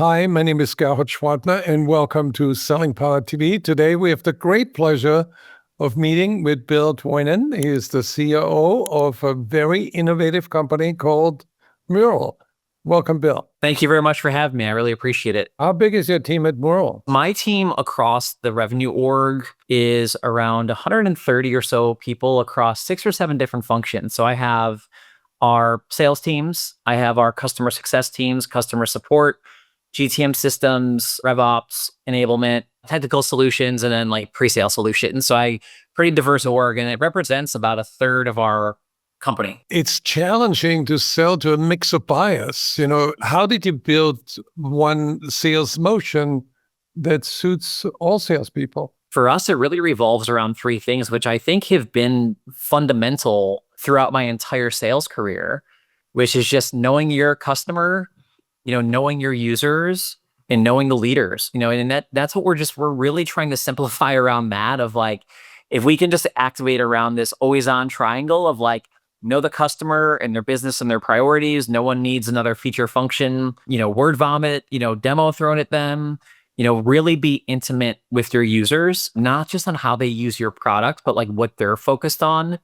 Hi, my name is Gerhard Schwartner, and welcome to Selling Power TV. Today, we have the great pleasure of meeting with Bill Toynan. He is the COO of a very innovative company called Mural. Welcome, Bill. Thank you very much for having me. I really appreciate it. How big is your team at Mural? My team across the revenue org is around 130 or so people across 6 or 7 different functions. So I have our sales teams, I have our customer success teams, customer support, GTM systems, RevOps, enablement, technical solutions, and then like pre-sale solutions. So I pretty diverse org, and it represents about a third of our company. It's challenging to sell to a mix of buyers. How did you build one sales motion that suits all salespeople? For us, it really revolves around 3 things, which I think have been fundamental throughout my entire sales career, which is just knowing your customer, knowing your users, and knowing the leaders. And that's what we're really trying to simplify around that, of like, if we can just activate around this always on triangle of like, know the customer and their business and their priorities. No one needs another feature function, word vomit, demo thrown at them. Really be intimate with your users, not just on how they use your product, but like what they're focused on.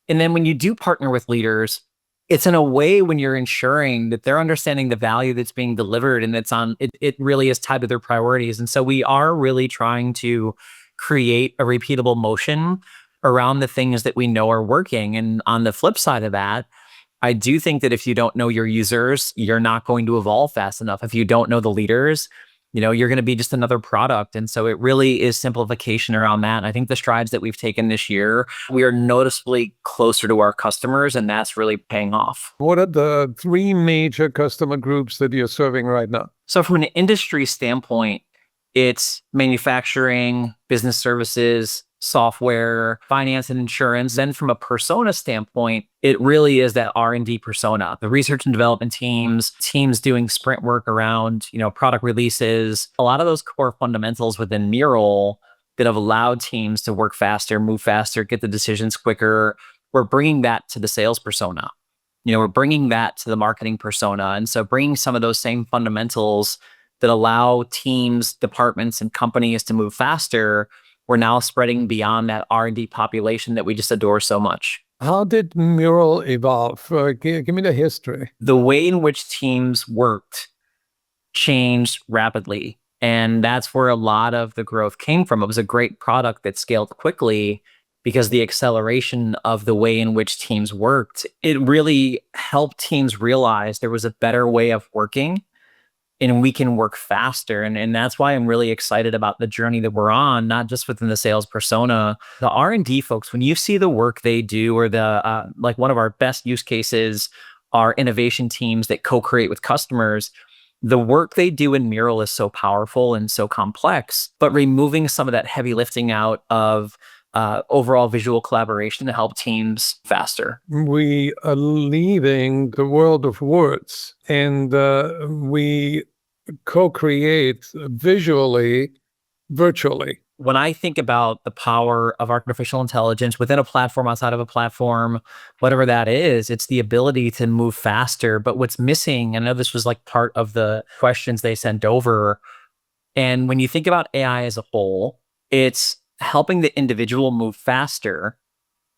And then when you do partner with leaders, it's in a way when you're ensuring that they're understanding the value that's being delivered, and it really is tied to their priorities. And so we are really trying to create a repeatable motion around the things that we know are working. And on the flip side of that, I do think that if you don't know your users, you're not going to evolve fast enough. If you don't know the leaders, you're going to be just another product. And so it really is simplification around that. And I think the strides that we've taken this year, we are noticeably closer to our customers, and that's really paying off. What are the 3 major customer groups that you're serving right now? So from an industry standpoint, it's manufacturing, business services, software, finance, and insurance. Then from a persona standpoint, it really is that R&D persona, the research and development teams doing sprint work around, product releases, a lot of those core fundamentals within Mural that have allowed teams to work faster, move faster, get the decisions quicker. We're bringing that to the sales persona. We're bringing that to the marketing persona. And so bringing some of those same fundamentals that allow teams, departments, and companies to move faster, we're now spreading beyond that R&D population that we just adore so much. How did Mural evolve? Give me the history. The way in which teams worked changed rapidly, and that's where a lot of the growth came from. It was a great product that scaled quickly because the acceleration of the way in which teams worked, it really helped teams realize there was a better way of working, and we can work faster. And that's why I'm really excited about the journey that we're on, not just within the sales persona. The R&D folks, when you see the work they do, or like one of our best use cases are innovation teams that co-create with customers. The work they do in Mural is so powerful and so complex, but removing some of that heavy lifting out of overall visual collaboration to help teams faster. We are leaving the world of words, and we co-create visually, virtually. When I think about the power of artificial intelligence within a platform, outside of a platform, whatever that is, it's the ability to move faster. But what's missing, I know this was like part of the questions they sent over. And when you think about AI as a whole, it's helping the individual move faster,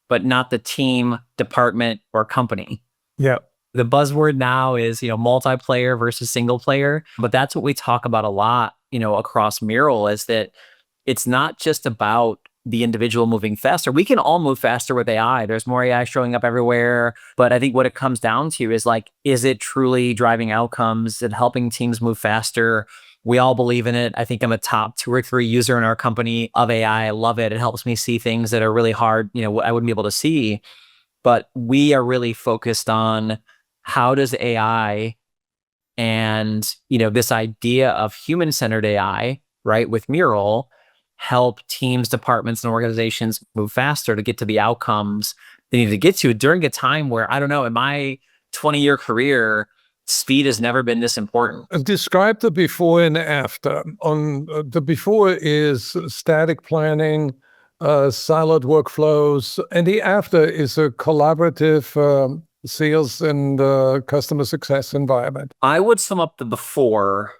but not the team, department, or company. Yeah. The buzzword now is, multiplayer versus single player, but that's what we talk about a lot, across Mural, is that it's not just about the individual moving faster. We can all move faster with AI. There's more AI showing up everywhere. But I think what it comes down to is like, is it truly driving outcomes and helping teams move faster? We all believe in it. I think I'm a top 2 or 3 user in our company of AI. I love it. It helps me see things that are really hard, I wouldn't be able to see. But we are really focused on how does AI and, this idea of human-centered AI, right, with Mural, help teams, departments, and organizations move faster to get to the outcomes they need to get to during a time where, I don't know, in my 20-year career, speed has never been this important. Describe the before and after. The before is static planning, siloed workflows, and the after is a collaborative sales and customer success environment. I would sum up the before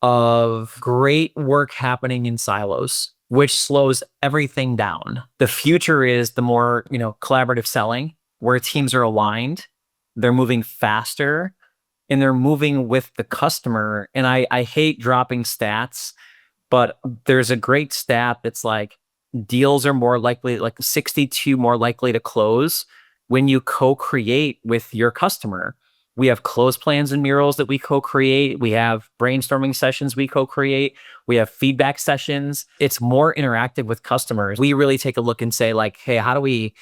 of great work happening in silos, which slows everything down. The future is the more, collaborative selling where teams are aligned, they're moving faster, and they're moving with the customer. And I hate dropping stats, but there's a great stat that's like deals are more likely, like 62 more likely to close when you co-create with your customer. We have close plans and murals that we co-create. We have brainstorming sessions we co-create. We have feedback sessions. It's more interactive with customers. We really take a look and say like, hey, how do we,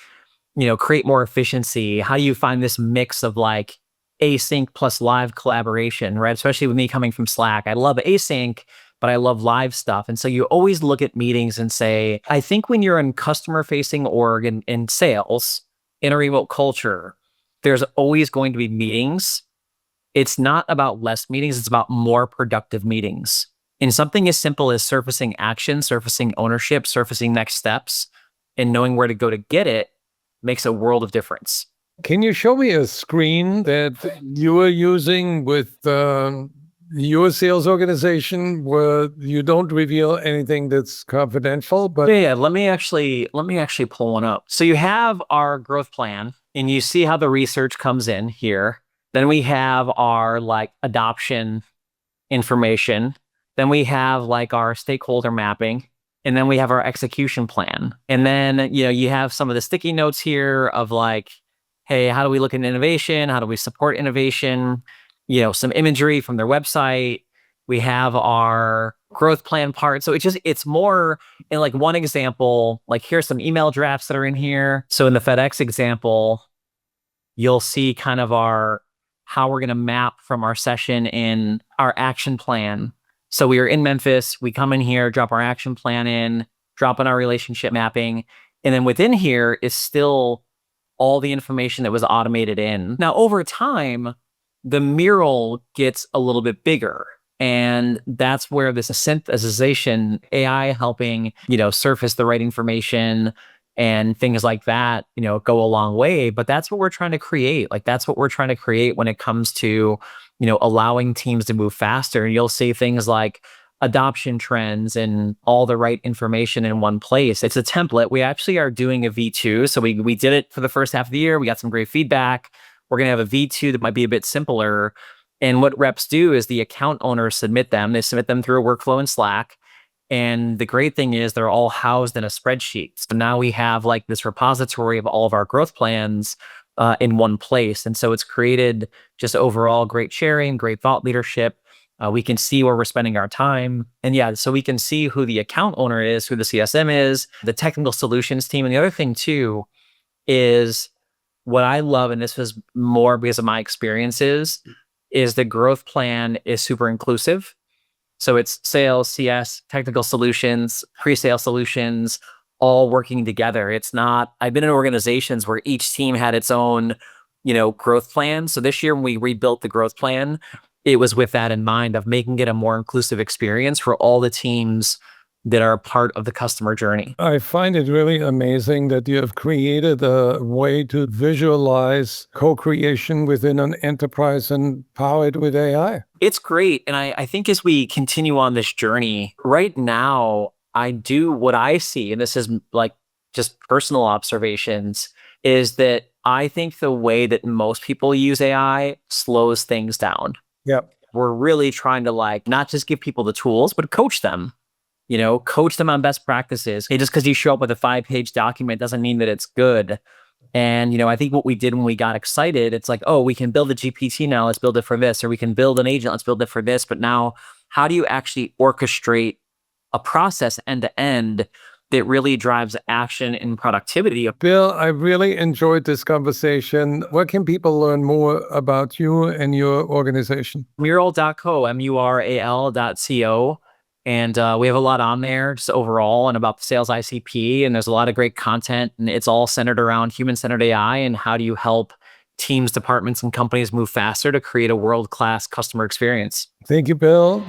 create more efficiency? How do you find this mix of like async plus live collaboration, right? Especially with me coming from Slack. I love async, but I love live stuff. And so you always look at meetings and say, I think when you're in customer facing org and in sales, in a remote culture, there's always going to be meetings. It's not about less meetings, it's about more productive meetings. And something as simple as surfacing action, surfacing ownership, surfacing next steps, and knowing where to go to get it makes a world of difference. Can you show me a screen that you are using with your sales organization where you don't reveal anything that's confidential? But Yeah, let me actually pull one up. So you have our growth plan and you see how the research comes in here. Then we have our like adoption information. Then we have like our stakeholder mapping. And then we have our execution plan. And then, you have some of the sticky notes here of like, hey, how do we look at innovation? How do we support innovation? Some imagery from their website. We have our growth plan part. So it's more in like one example, like here's some email drafts that are in here. So in the FedEx example, you'll see kind of how we're going to map from our session in our action plan. So we are in Memphis, we come in here, drop our action plan in, drop in our relationship mapping. And then within here is still all the information that was automated in. Now, over time, the mural gets a little bit bigger. And that's where this synthesization AI helping, surface the right information and things like that, go a long way. But that's what we're trying to create. Like that's what we're trying to create when it comes to, allowing teams to move faster. And you'll see things like adoption trends and all the right information in one place. It's a template. We actually are doing a V2. So we did it for the first half of the year. We got some great feedback. We're going to have a V2 that might be a bit simpler. And what reps do is the account owners submit them. They submit them through a workflow in Slack. And the great thing is they're all housed in a spreadsheet. So now we have like this repository of all of our growth plans in one place. And so it's created just overall great sharing, great thought leadership. We can see where we're spending our time. And yeah, so we can see who the account owner is, who the CSM is, the technical solutions team. And the other thing too is what I love, and this was more because of my experiences, is the growth plan is super inclusive. So it's sales, CS, technical solutions, pre-sale solutions, all working together. It's not, I've been in organizations where each team had its own, growth plan. So this year when we rebuilt the growth plan, it was with that in mind of making it a more inclusive experience for all the teams that are part of the customer journey. I find it really amazing that you have created a way to visualize co-creation within an enterprise and power it with AI. It's great. And I think as we continue on this journey, right now, I do what I see, and this is like just personal observations, is that I think the way that most people use AI slows things down. Yep. We're really trying to like not just give people the tools, but coach them. Coach them on best practices. Hey, just because you show up with a 5-page document doesn't mean that it's good. And, I think what we did when we got excited, it's like, oh, we can build a GPT now, let's build it for this, or we can build an agent, let's build it for this. But now, how do you actually orchestrate a process end to end that really drives action and productivity? Bill, I really enjoyed this conversation. Where can people learn more about you and your organization? Mural.co, mural.co. And we have a lot on there just overall and about the sales ICP. And there's a lot of great content. And it's all centered around human-centered AI and how do you help teams, departments, and companies move faster to create a world-class customer experience. Thank you, Bill.